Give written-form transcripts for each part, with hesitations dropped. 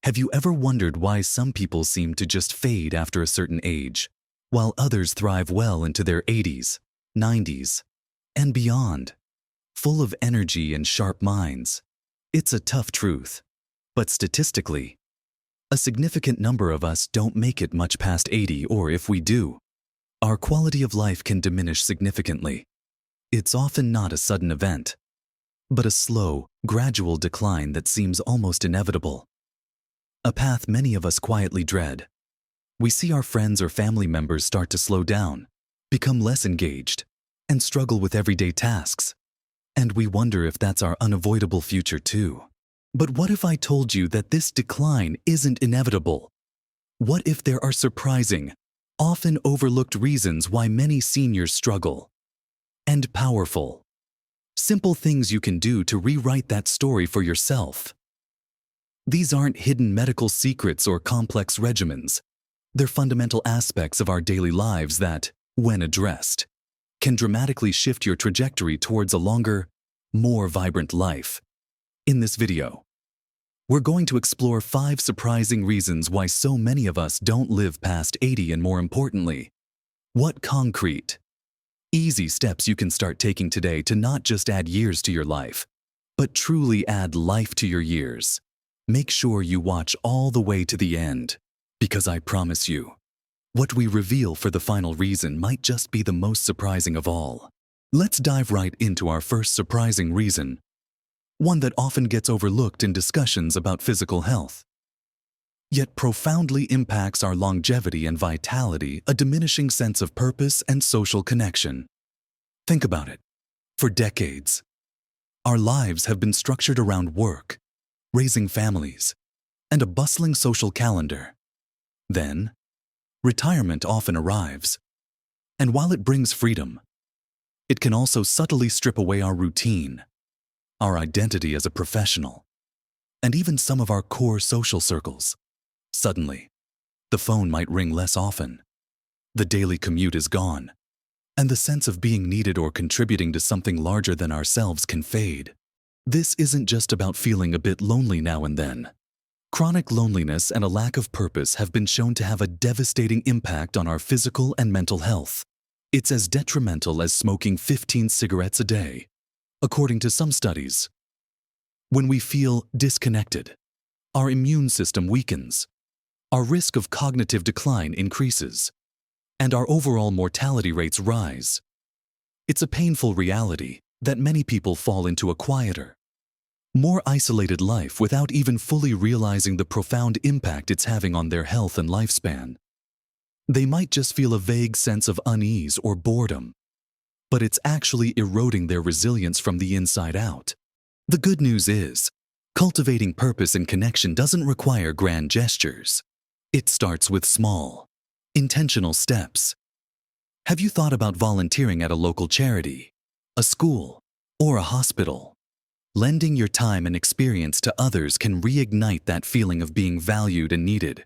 Have you ever wondered why some people seem to just fade after a certain age, while others thrive well into their 80s, 90s, and beyond, full of energy and sharp minds? It's a tough truth, but statistically, a significant number of us don't make it much past 80, or if we do, our quality of life can diminish significantly. It's often not a sudden event, but a slow, gradual decline that seems almost inevitable. A path many of us quietly dread. We see our friends or family members start to slow down, become less engaged, and struggle with everyday tasks. And we wonder if that's our unavoidable future too. But what if I told you that this decline isn't inevitable? What if there are surprising, often overlooked reasons why many seniors struggle? And powerful, simple things you can do to rewrite that story for yourself. These aren't hidden medical secrets or complex regimens. They're fundamental aspects of our daily lives that, when addressed, can dramatically shift your trajectory towards a longer, more vibrant life. In this video, we're going to explore 5 surprising reasons why so many of us don't live past 80, and more importantly, what concrete, easy steps you can start taking today to not just add years to your life, but truly add life to your years. Make sure you watch all the way to the end, because I promise you, what we reveal for the final reason might just be the most surprising of all. Let's dive right into our first surprising reason, one that often gets overlooked in discussions about physical health, yet profoundly impacts our longevity and vitality: a diminishing sense of purpose and social connection. Think about it. For decades, our lives have been structured around work, raising families, and a bustling social calendar. Then, retirement often arrives, and while it brings freedom, it can also subtly strip away our routine, our identity as a professional, and even some of our core social circles. Suddenly, the phone might ring less often, the daily commute is gone, and the sense of being needed or contributing to something larger than ourselves can fade. This isn't just about feeling a bit lonely now and then. Chronic loneliness and a lack of purpose have been shown to have a devastating impact on our physical and mental health. It's as detrimental as smoking 15 cigarettes a day, according to some studies. When we feel disconnected, our immune system weakens, our risk of cognitive decline increases, and our overall mortality rates rise. It's a painful reality that many people fall into a quieter, more isolated life without even fully realizing the profound impact it's having on their health and lifespan. They might just feel a vague sense of unease or boredom, but it's actually eroding their resilience from the inside out. The good news is, cultivating purpose and connection doesn't require grand gestures. It starts with small, intentional steps. Have you thought about volunteering at a local charity, a school, or a hospital? Lending your time and experience to others can reignite that feeling of being valued and needed.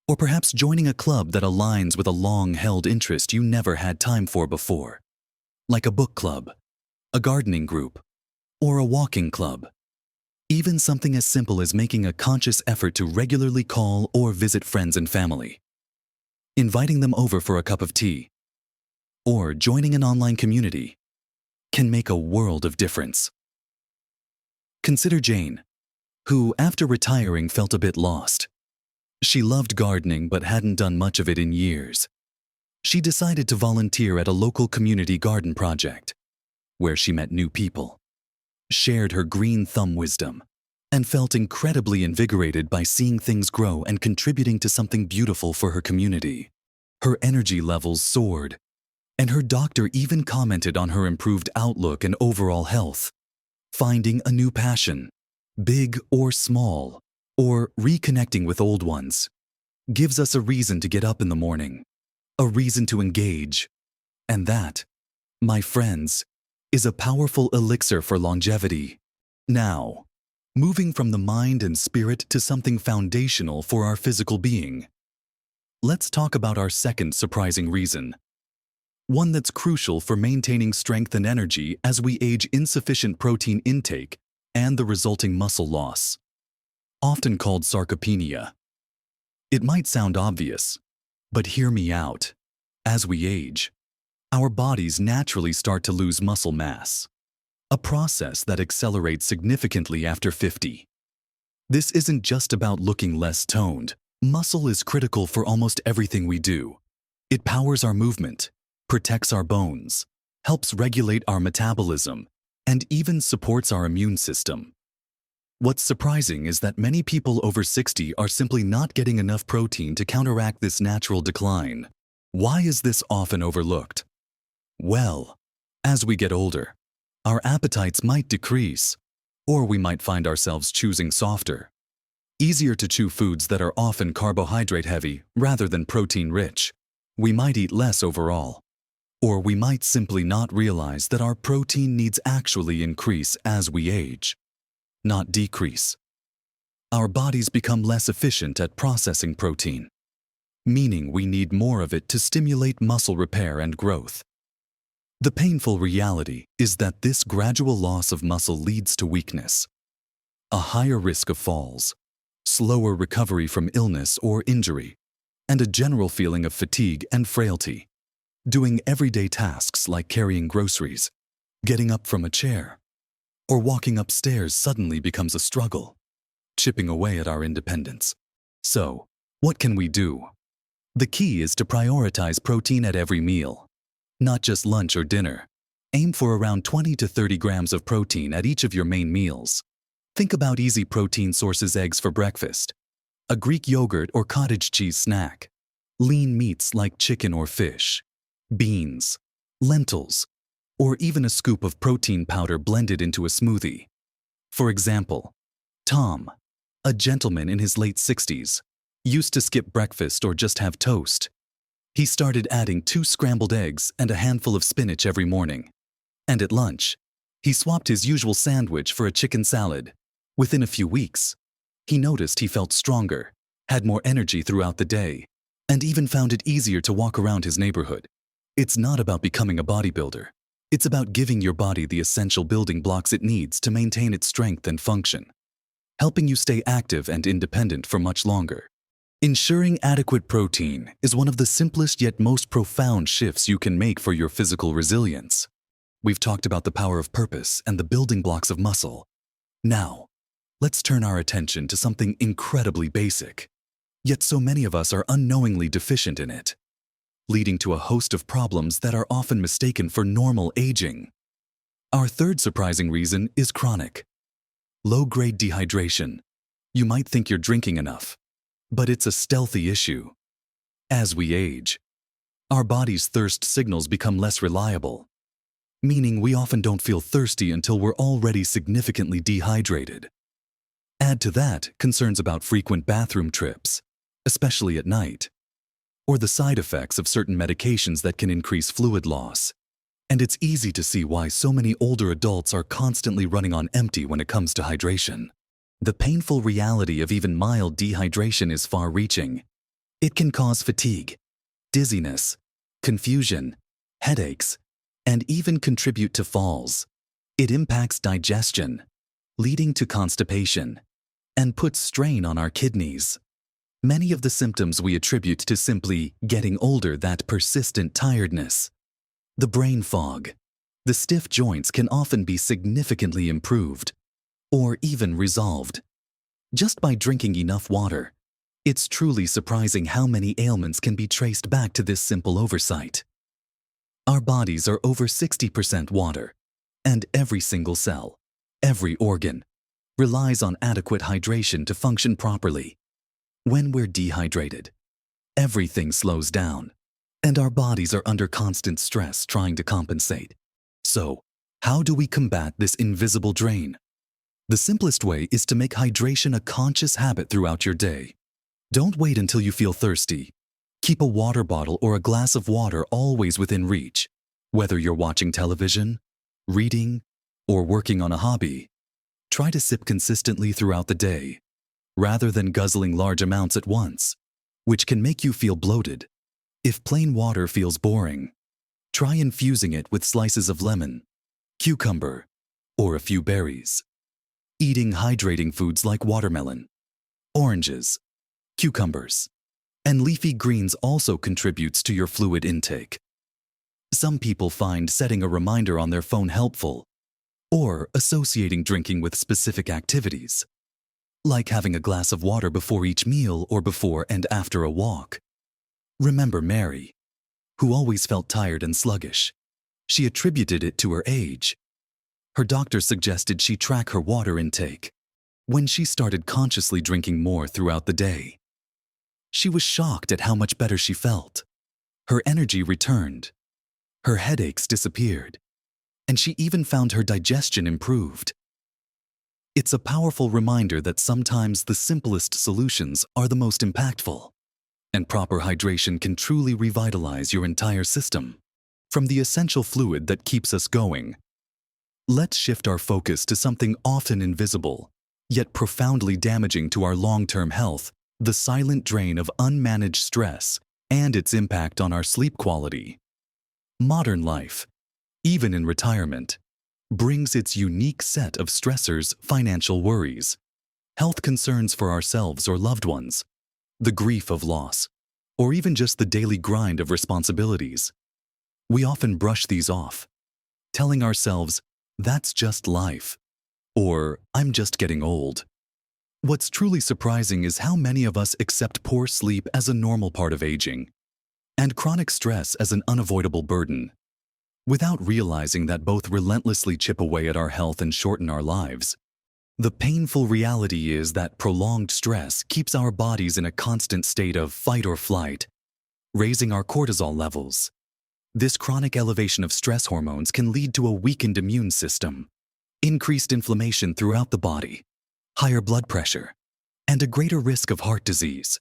Or perhaps joining a club that aligns with a long-held interest you never had time for before, like a book club, a gardening group, or a walking club. Even something as simple as making a conscious effort to regularly call or visit friends and family, inviting them over for a cup of tea, or joining an online community can make a world of difference. Consider Jane, who, after retiring, felt a bit lost. She loved gardening but hadn't done much of it in years. She decided to volunteer at a local community garden project, where she met new people, shared her green thumb wisdom, and felt incredibly invigorated by seeing things grow and contributing to something beautiful for her community. Her energy levels soared, and her doctor even commented on her improved outlook and overall health. Finding a new passion, big or small, or reconnecting with old ones, gives us a reason to get up in the morning, a reason to engage. And that, my friends, is a powerful elixir for longevity. Now, moving from the mind and spirit to something foundational for our physical being, let's talk about our second surprising reason. One that's crucial for maintaining strength and energy as we age: insufficient protein intake and the resulting muscle loss. often called sarcopenia. It might sound obvious, but hear me out. As we age, our bodies naturally start to lose muscle mass, a process that accelerates significantly after 50. This isn't just about looking less toned. Muscle is critical for almost everything we do. It powers our movement, protects our bones, helps regulate our metabolism, and even supports our immune system. What's surprising is that many people over 60 are simply not getting enough protein to counteract this natural decline. Why is this often overlooked? Well, as we get older, our appetites might decrease, or we might find ourselves choosing softer, easier to chew foods that are often carbohydrate-heavy rather than protein-rich. We might eat less overall, or we might simply not realize that our protein needs actually increase as we age, not decrease. Our bodies become less efficient at processing protein, meaning we need more of it to stimulate muscle repair and growth. The painful reality is that this gradual loss of muscle leads to weakness, a higher risk of falls, slower recovery from illness or injury, and a general feeling of fatigue and frailty. Doing everyday tasks like carrying groceries, getting up from a chair, or walking upstairs suddenly becomes a struggle, chipping away at our independence. So, what can we do? The key is to prioritize protein at every meal, not just lunch or dinner. Aim for around 20 to 30 grams of protein at each of your main meals. Think about easy protein sources: eggs for breakfast, a Greek yogurt or cottage cheese snack, lean meats like chicken or fish, beans, lentils, or even a scoop of protein powder blended into a smoothie. For example, Tom, a gentleman in his late 60s, used to skip breakfast or just have toast. He started adding 2 scrambled eggs and a handful of spinach every morning. And at lunch, he swapped his usual sandwich for a chicken salad. Within a few weeks, he noticed he felt stronger, had more energy throughout the day, and even found it easier to walk around his neighborhood. It's not about becoming a bodybuilder. It's about giving your body the essential building blocks it needs to maintain its strength and function, helping you stay active and independent for much longer. Ensuring adequate protein is one of the simplest yet most profound shifts you can make for your physical resilience. We've talked about the power of purpose and the building blocks of muscle. Now, let's turn our attention to something incredibly basic, yet so many of us are unknowingly deficient in it, leading to a host of problems that are often mistaken for normal aging. Our third surprising reason is chronic, low-grade dehydration. You might think you're drinking enough, but it's a stealthy issue. As we age, our body's thirst signals become less reliable, meaning we often don't feel thirsty until we're already significantly dehydrated. Add to that concerns about frequent bathroom trips, especially at night, or the side effects of certain medications that can increase fluid loss. And it's easy to see why so many older adults are constantly running on empty when it comes to hydration. The painful reality of even mild dehydration is far-reaching. It can cause fatigue, dizziness, confusion, headaches, and even contribute to falls. It impacts digestion, leading to constipation, and puts strain on our kidneys. Many of the symptoms we attribute to simply getting older: that persistent tiredness, the brain fog, the stiff joints can often be significantly improved, or even resolved, just by drinking enough water. It's truly surprising how many ailments can be traced back to this simple oversight. Our bodies are over 60% water, and every single cell, every organ, relies on adequate hydration to function properly. When we're dehydrated, everything slows down, and our bodies are under constant stress trying to compensate. So, how do we combat this invisible drain? The simplest way is to make hydration a conscious habit throughout your day. Don't wait until you feel thirsty. Keep a water bottle or a glass of water always within reach. Whether you're watching television, reading, or working on a hobby, try to sip consistently throughout the day, rather than guzzling large amounts at once, which can make you feel bloated. If plain water feels boring, try infusing it with slices of lemon, cucumber, or a few berries. Eating hydrating foods like watermelon, Oranges, cucumbers, and leafy greens also contributes to your fluid intake. Some people find setting a reminder on their phone helpful, or associating drinking with specific activities, like having a glass of water before each meal or before and after a walk. Remember Mary, who always felt tired and sluggish. She attributed it to her age. Her doctor suggested she track her water intake. When she started consciously drinking more throughout the day, she was shocked at how much better she felt. Her energy returned, her headaches disappeared, and she even found her digestion improved. It's a powerful reminder that sometimes the simplest solutions are the most impactful, and proper hydration can truly revitalize your entire system. From the essential fluid that keeps us going, let's shift our focus to something often invisible, yet profoundly damaging to our long-term health: the silent drain of unmanaged stress and its impact on our sleep quality. Modern life, even in retirement, brings its unique set of stressors: financial worries, health concerns for ourselves or loved ones, the grief of loss, or even just the daily grind of responsibilities. We often brush these off, telling ourselves, "That's just life," or "I'm just getting old." What's truly surprising is how many of us accept poor sleep as a normal part of aging, and chronic stress as an unavoidable burden, without realizing that both relentlessly chip away at our health and shorten our lives. The painful reality is that prolonged stress keeps our bodies in a constant state of fight or flight, raising our cortisol levels. This chronic elevation of stress hormones can lead to a weakened immune system, increased inflammation throughout the body, higher blood pressure, and a greater risk of heart disease,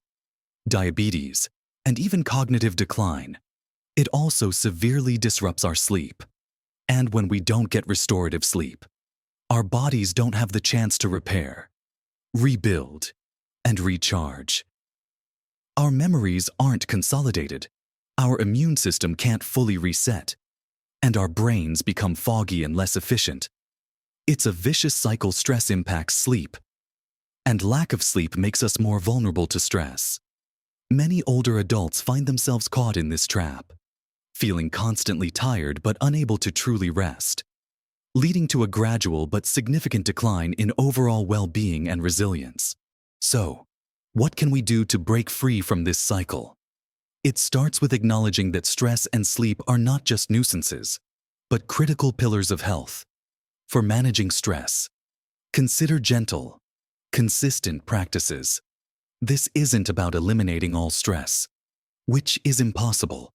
diabetes, and even cognitive decline. It also severely disrupts our sleep. And when we don't get restorative sleep, our bodies don't have the chance to repair, rebuild, and recharge. Our memories aren't consolidated, our immune system can't fully reset, and our brains become foggy and less efficient. It's a vicious cycle. Stress impacts sleep, and lack of sleep makes us more vulnerable to stress. Many older adults find themselves caught in this trap, feeling constantly tired but unable to truly rest, leading to a gradual but significant decline in overall well-being and resilience. So, what can we do to break free from this cycle? It starts with acknowledging that stress and sleep are not just nuisances, but critical pillars of health. For managing stress, consider gentle, consistent practices. This isn't about eliminating all stress, which is impossible,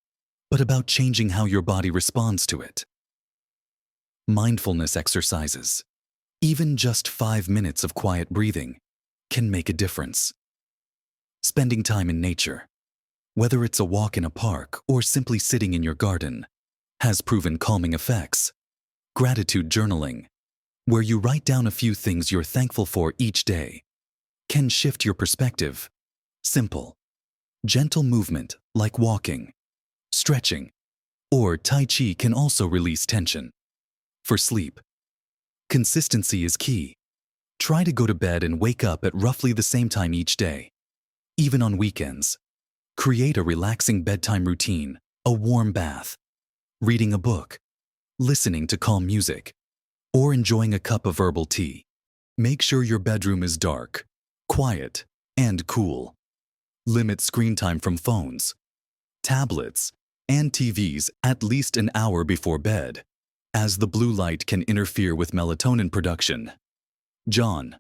but about changing how your body responds to it. Mindfulness exercises, even just 5 minutes of quiet breathing, can make a difference. Spending time in nature, whether it's a walk in a park or simply sitting in your garden, has proven calming effects. Gratitude journaling, where you write down a few things you're thankful for each day, can shift your perspective. Simple, gentle movement like walking, stretching, or Tai Chi can also release tension. For sleep, consistency is key. Try to go to bed and wake up at roughly the same time each day. Even on weekends, create a relaxing bedtime routine: a warm bath, reading a book, listening to calm music, or enjoying a cup of herbal tea. Make sure your bedroom is dark, quiet, and cool. Limit screen time from phones, tablets, and TVs at least an hour before bed, as the blue light can interfere with melatonin production. John,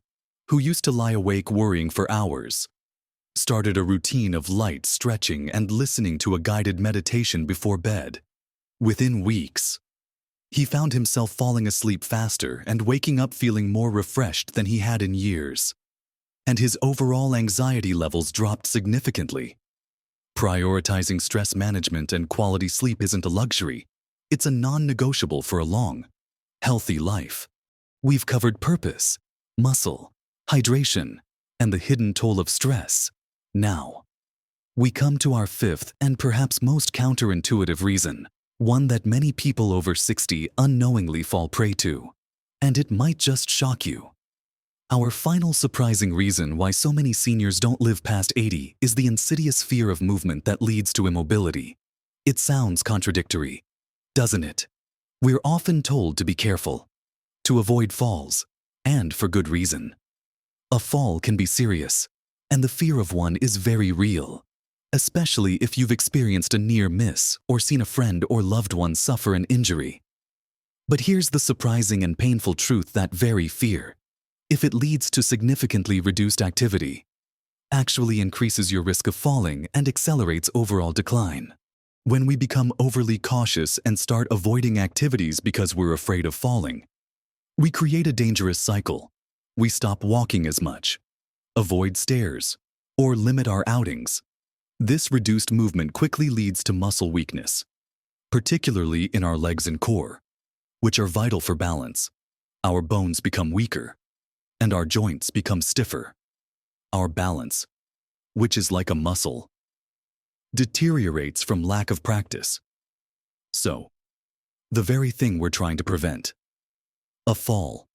who used to lie awake worrying for hours, started a routine of light stretching and listening to a guided meditation before bed. Within weeks, he found himself falling asleep faster and waking up feeling more refreshed than he had in years. And his overall anxiety levels dropped significantly. Prioritizing stress management and quality sleep isn't a luxury. It's a non-negotiable for a long, healthy life. We've covered purpose, muscle, hydration, and the hidden toll of stress. Now, we come to our fifth and perhaps most counterintuitive reason, one that many people over 60 unknowingly fall prey to. And it might just shock you. Our final surprising reason why so many seniors don't live past 80 is the insidious fear of movement that leads to immobility. It sounds contradictory, doesn't it? We're often told to be careful, to avoid falls, and for good reason. A fall can be serious, and the fear of one is very real, especially if you've experienced a near miss or seen a friend or loved one suffer an injury. But here's the surprising and painful truth: that very fear, if it leads to significantly reduced activity, actually increases your risk of falling and accelerates overall decline. When we become overly cautious and start avoiding activities because we're afraid of falling, we create a dangerous cycle. We stop walking as much, avoid stairs, or limit our outings. This reduced movement quickly leads to muscle weakness, particularly in our legs and core, which are vital for balance. Our bones become weaker, and our joints become stiffer. Our balance, which is like a muscle, deteriorates from lack of practice. So, the very thing we're trying to prevent, a fall,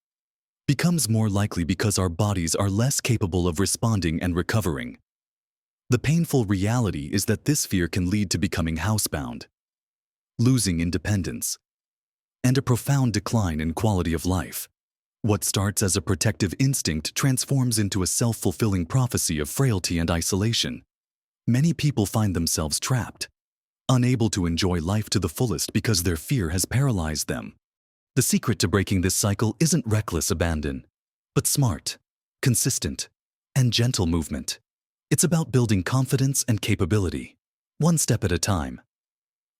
becomes more likely because our bodies are less capable of responding and recovering. The painful reality is that this fear can lead to becoming housebound, losing independence, and a profound decline in quality of life. What starts as a protective instinct transforms into a self-fulfilling prophecy of frailty and isolation. Many people find themselves trapped, unable to enjoy life to the fullest because their fear has paralyzed them. The secret to breaking this cycle isn't reckless abandon, but smart, consistent, and gentle movement. It's about building confidence and capability, one step at a time.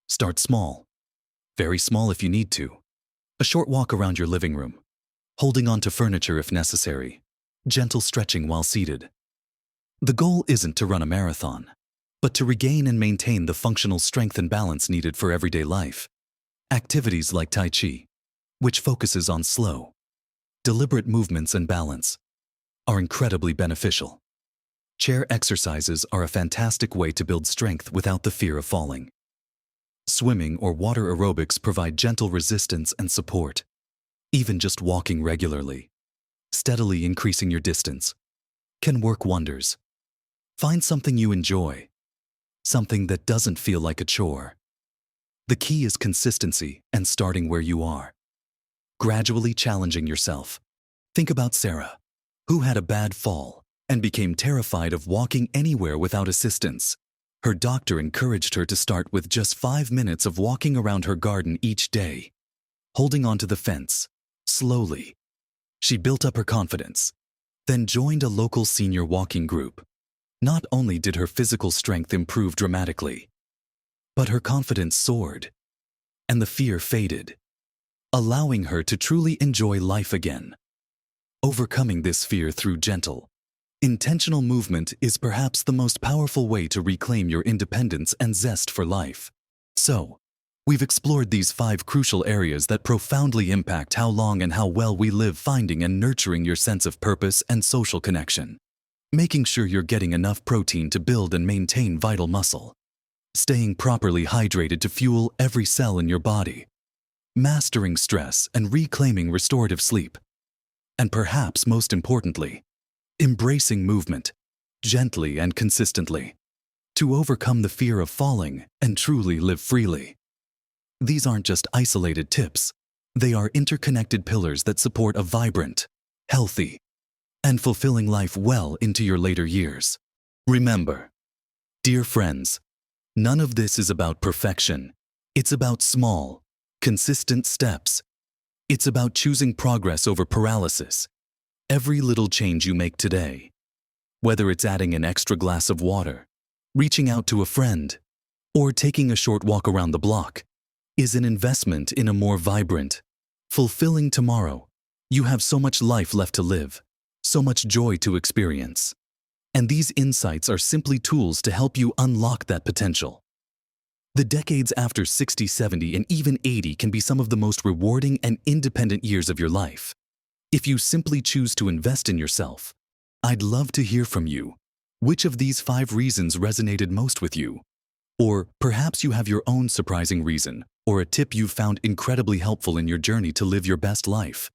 Start small, very small if you need to. A short walk around your living room, holding on to furniture if necessary, gentle stretching while seated. The goal isn't to run a marathon, but to regain and maintain the functional strength and balance needed for everyday life. Activities like Tai Chi, which focuses on slow, deliberate movements and balance, are incredibly beneficial. Chair exercises are a fantastic way to build strength without the fear of falling. Swimming or water aerobics provide gentle resistance and support. Even just walking regularly, steadily increasing your distance, can work wonders. Find something you enjoy, something that doesn't feel like a chore. The key is consistency and starting where you are, gradually challenging yourself. Think about Sarah, who had a bad fall and became terrified of walking anywhere without assistance. Her doctor encouraged her to start with just 5 minutes of walking around her garden each day, holding onto the fence, slowly. She built up her confidence, then joined a local senior walking group. Not only did her physical strength improve dramatically, but her confidence soared, and the fear faded, allowing her to truly enjoy life again. Overcoming this fear through gentle, intentional movement is perhaps the most powerful way to reclaim your independence and zest for life. So, we've explored these 5 crucial areas that profoundly impact how long and how well we live, finding and nurturing your sense of purpose and social connection. Making sure you're getting enough protein to build and maintain vital muscle. Staying properly hydrated to fuel every cell in your body. Mastering stress and reclaiming restorative sleep. And perhaps most importantly, embracing movement, gently and consistently, to overcome the fear of falling and truly live freely. These aren't just isolated tips. They are interconnected pillars that support a vibrant, healthy, and fulfilling life well into your later years. Remember, dear friends, none of this is about perfection. It's about small, consistent steps. It's about choosing progress over paralysis. Every little change you make today, whether it's adding an extra glass of water, reaching out to a friend, or taking a short walk around the block, is an investment in a more vibrant, fulfilling tomorrow. You have so much life left to live, so much joy to experience. And these insights are simply tools to help you unlock that potential. The decades after 60, 70, and even 80 can be some of the most rewarding and independent years of your life. If you simply choose to invest in yourself, I'd love to hear from you. Which of these 5 reasons resonated most with you? Or perhaps you have your own surprising reason or a tip you found incredibly helpful in your journey to live your best life.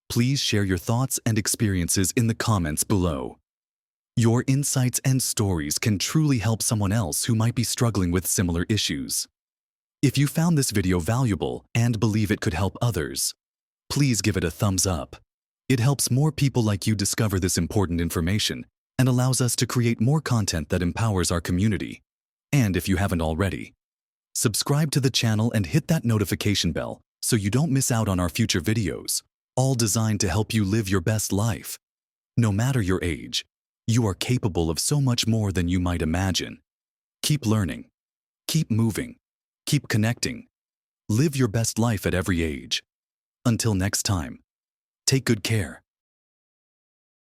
Please share your thoughts and experiences in the comments below. Your insights and stories can truly help someone else who might be struggling with similar issues. If you found this video valuable and believe it could help others, please give it a thumbs up. It helps more people like you discover this important information and allows us to create more content that empowers our community. And if you haven't already, subscribe to the channel and hit that notification bell so you don't miss out on our future videos, all designed to help you live your best life. No matter your age, you are capable of so much more than you might imagine. Keep learning, keep moving, keep connecting. Live your best life at every age. Until next time, take good care.